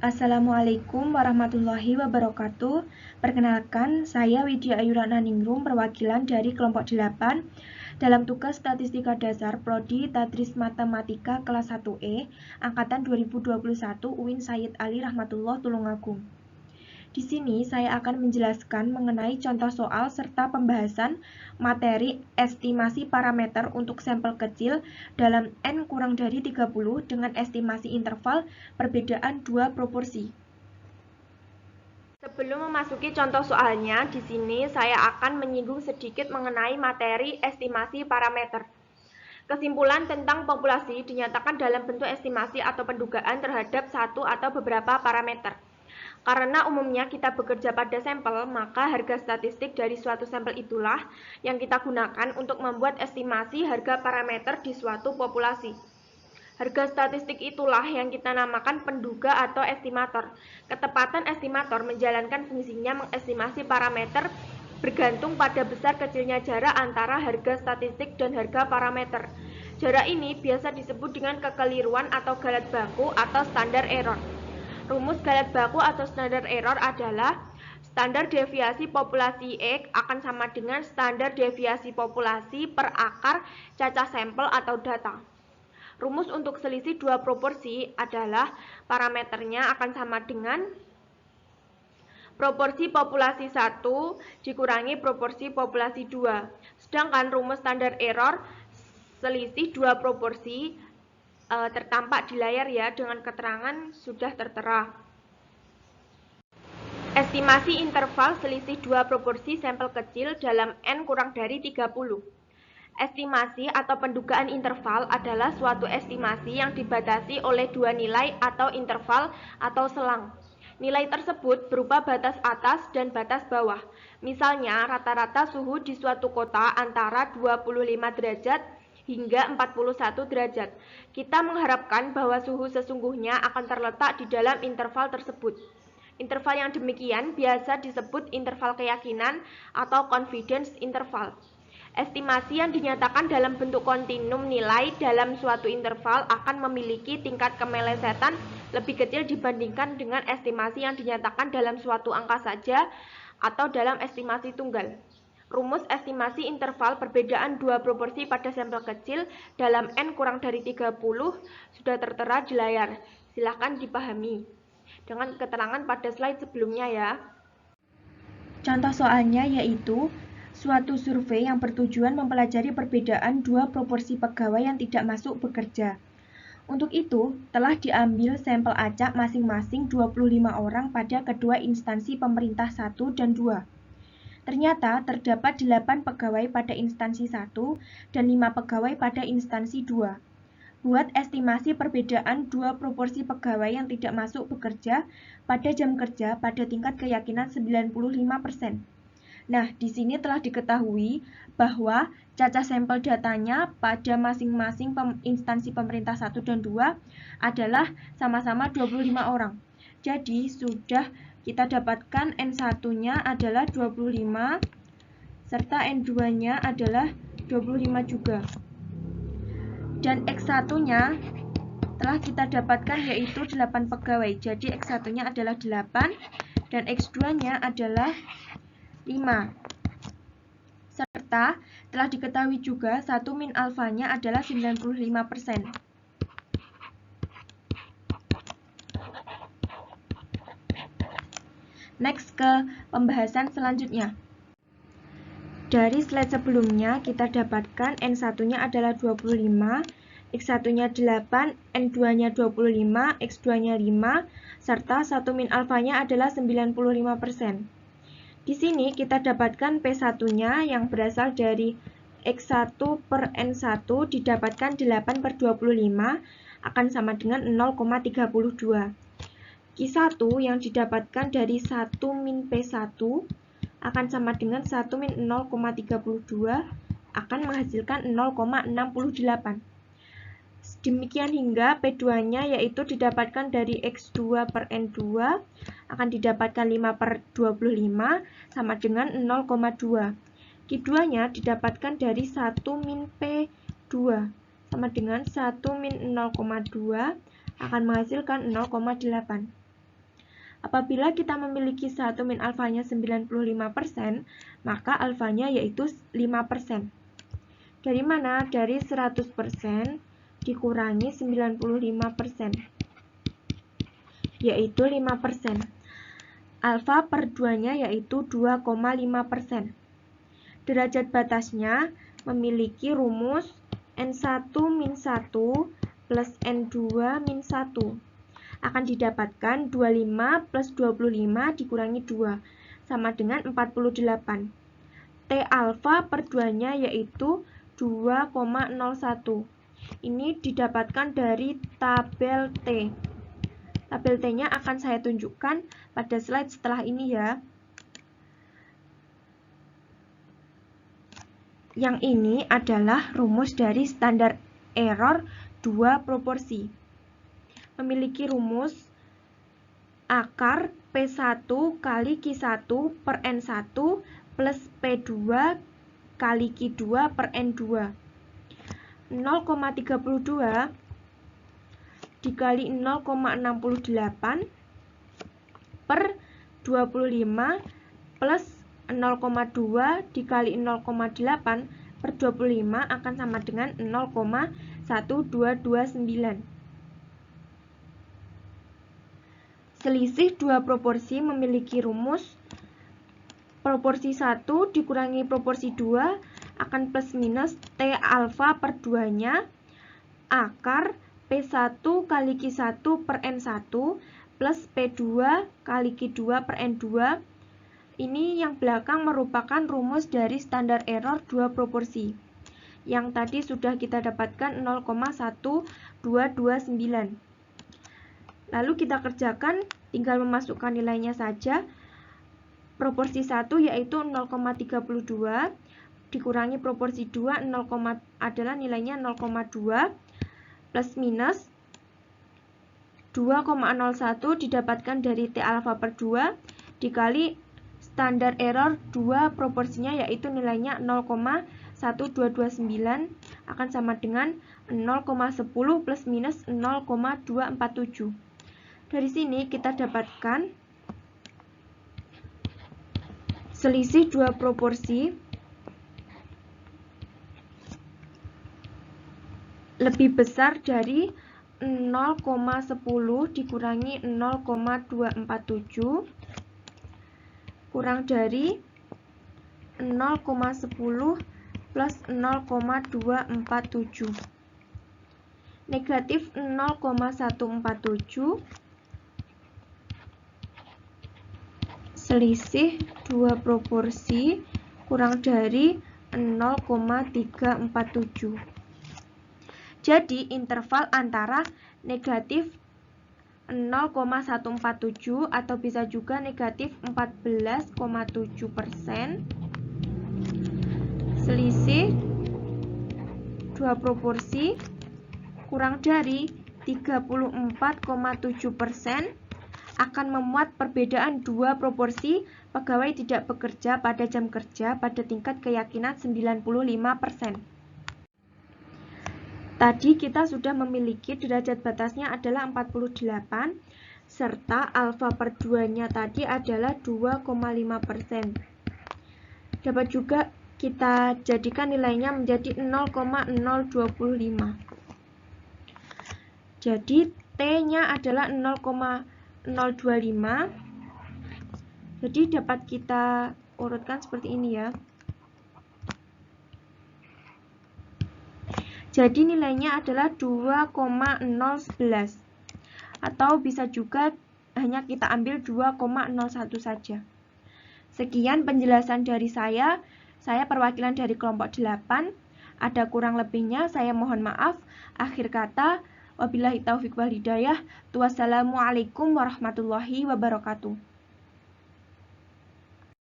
Assalamualaikum warahmatullahi wabarakatuh. Perkenalkan, saya Widya Ayu Ratnaningrum, perwakilan dari kelompok 8 dalam tugas Statistika Dasar Prodi Tadris Matematika kelas 1E angkatan 2021 UIN Sayyid Ali Rahmatullah Tulungagung. Di sini saya akan menjelaskan mengenai contoh soal serta pembahasan materi estimasi parameter untuk sampel kecil dalam N kurang dari 30 dengan estimasi interval perbedaan dua proporsi. Sebelum memasuki contoh soalnya, di sini saya akan menyinggung sedikit mengenai materi estimasi parameter. Kesimpulan tentang populasi dinyatakan dalam bentuk estimasi atau pendugaan terhadap satu atau beberapa parameter. Karena umumnya kita bekerja pada sampel, maka harga statistik dari suatu sampel itulah yang kita gunakan untuk membuat estimasi harga parameter di suatu populasi. Harga statistik itulah yang kita namakan penduga atau estimator. Ketepatan estimator menjalankan fungsinya mengestimasi parameter bergantung pada besar kecilnya jarak antara harga statistik dan harga parameter. Jarak ini biasa disebut dengan kekeliruan atau galat baku atau standar error. Rumus galat baku atau standar error adalah standar deviasi populasi X akan sama dengan standar deviasi populasi per akar cacah sampel atau data. Rumus untuk selisih dua proporsi adalah parameternya akan sama dengan proporsi populasi 1 dikurangi proporsi populasi 2. Sedangkan rumus standar error selisih dua proporsi tertampak di layar ya, dengan keterangan sudah tertera. Estimasi interval selisih dua proporsi sampel kecil dalam N kurang dari 30. Estimasi atau pendugaan interval adalah suatu estimasi yang dibatasi oleh dua nilai atau interval atau selang. Nilai tersebut berupa batas atas dan batas bawah. Misalnya, rata-rata suhu di suatu kota antara 25 derajat hingga 41 derajat. Kita mengharapkan bahwa suhu sesungguhnya akan terletak di dalam interval tersebut. Interval yang demikian biasa disebut interval keyakinan atau confidence interval. Estimasi yang dinyatakan dalam bentuk kontinum nilai dalam suatu interval akan memiliki tingkat kemelesetan lebih kecil dibandingkan dengan estimasi yang dinyatakan dalam suatu angka saja atau dalam estimasi tunggal. Rumus estimasi interval perbedaan dua proporsi pada sampel kecil dalam N kurang dari 30 sudah tertera di layar. Silahkan dipahami dengan keterangan pada slide sebelumnya ya. Contoh soalnya yaitu suatu survei yang bertujuan mempelajari perbedaan dua proporsi pegawai yang tidak masuk bekerja. Untuk itu, telah diambil sampel acak masing-masing 25 orang pada kedua instansi pemerintah 1 dan 2. Ternyata terdapat 8 pegawai pada instansi 1 dan 5 pegawai pada instansi 2. Buat estimasi perbedaan dua proporsi pegawai yang tidak masuk bekerja pada jam kerja pada tingkat keyakinan 95%. Nah, di sini telah diketahui bahwa cacah sampel datanya pada masing-masing instansi pemerintah 1 dan 2 adalah sama-sama 25 orang. Jadi, sudah kita dapatkan N1-nya adalah 25 serta N2-nya adalah 25 juga. Dan X1-nya telah kita dapatkan yaitu 8 pegawai. Jadi X1-nya adalah 8 dan X2-nya adalah 5. Serta telah diketahui juga 1 min alfanya adalah 95%. Next ke pembahasan selanjutnya. Dari slide sebelumnya kita dapatkan N1-nya adalah 25, X1-nya 8, N2-nya 25, X2-nya 5, serta 1 min alfanya adalah 95%. Di sini kita dapatkan P1-nya yang berasal dari X1 per N1 didapatkan 8 per 25 akan sama dengan 0,32. Q1 yang didapatkan dari 1 min P1 akan sama dengan 1 min 0,32 akan menghasilkan 0,68. Demikian hingga P2-nya yaitu didapatkan dari X2 per N2 akan didapatkan 5 per 25 sama dengan 0,2. Q2-nya didapatkan dari 1 min P2 sama dengan 1 min 0,2 akan menghasilkan 0,8. Apabila kita memiliki 1 min alfanya 95%, maka alfanya yaitu 5%. Dari mana? Dari 100% dikurangi 95%, yaitu 5%. Alfa per 2-nya yaitu 2,5%. Derajat batasnya memiliki rumus N1 min 1 plus N2 min 1. Akan didapatkan 25 plus 25 dikurangi 2, sama dengan 48. T alfa per 2-nya yaitu 2,01. Ini didapatkan dari tabel T. Tabel T-nya akan saya tunjukkan pada slide setelah ini ya. Yang ini adalah rumus dari standar error 2 proporsi. Memiliki rumus akar P1 kali Q1 per N1 plus P2 kali Q2 per N2. 0,32 dikali 0,68 per 25 plus 0,2 dikali 0,8 per 25 akan sama dengan 0,1229. Selisih dua proporsi memiliki rumus proporsi 1 dikurangi proporsi 2 akan plus minus T alfa per 2-nya akar P1 kali Q1 per N1 plus P2 kali Q2 per N2. Ini yang belakang merupakan rumus dari standar error 2 proporsi. Yang tadi sudah kita dapatkan 0,1229. Lalu kita kerjakan, tinggal memasukkan nilainya saja. Proporsi 1 yaitu 0,32 dikurangi proporsi 2 adalah nilainya 0,2 plus minus 2,01 didapatkan dari T alfa per 2 dikali standar error 2 proporsinya yaitu nilainya 0,1229 akan sama dengan 0,10 plus minus 0,247. Dari sini kita dapatkan selisih dua proporsi lebih besar dari 0,10 dikurangi 0,247 kurang dari 0,10 plus 0,247. Negatif 0,147 selisih dua proporsi kurang dari 0,347. Jadi interval antara negatif 0,147 atau bisa juga negatif 14,7% selisih dua proporsi kurang dari 34,7% akan memuat perbedaan dua proporsi pegawai tidak bekerja pada jam kerja pada tingkat keyakinan 95%. Tadi kita sudah memiliki derajat batasnya adalah 48 serta alfa per 2-nya tadi adalah 2,5%. Dapat juga kita jadikan nilainya menjadi 0,025. Jadi T-nya adalah 0,025. Jadi dapat kita urutkan seperti ini ya. Jadi nilainya adalah 2,011 atau bisa juga hanya kita ambil 2,01 saja. Sekian penjelasan dari saya perwakilan dari kelompok 8. Ada kurang lebihnya saya mohon maaf. Akhir kata, wabillahi taufiq wal hidayah. Wassalamualaikum warahmatullahi wabarakatuh.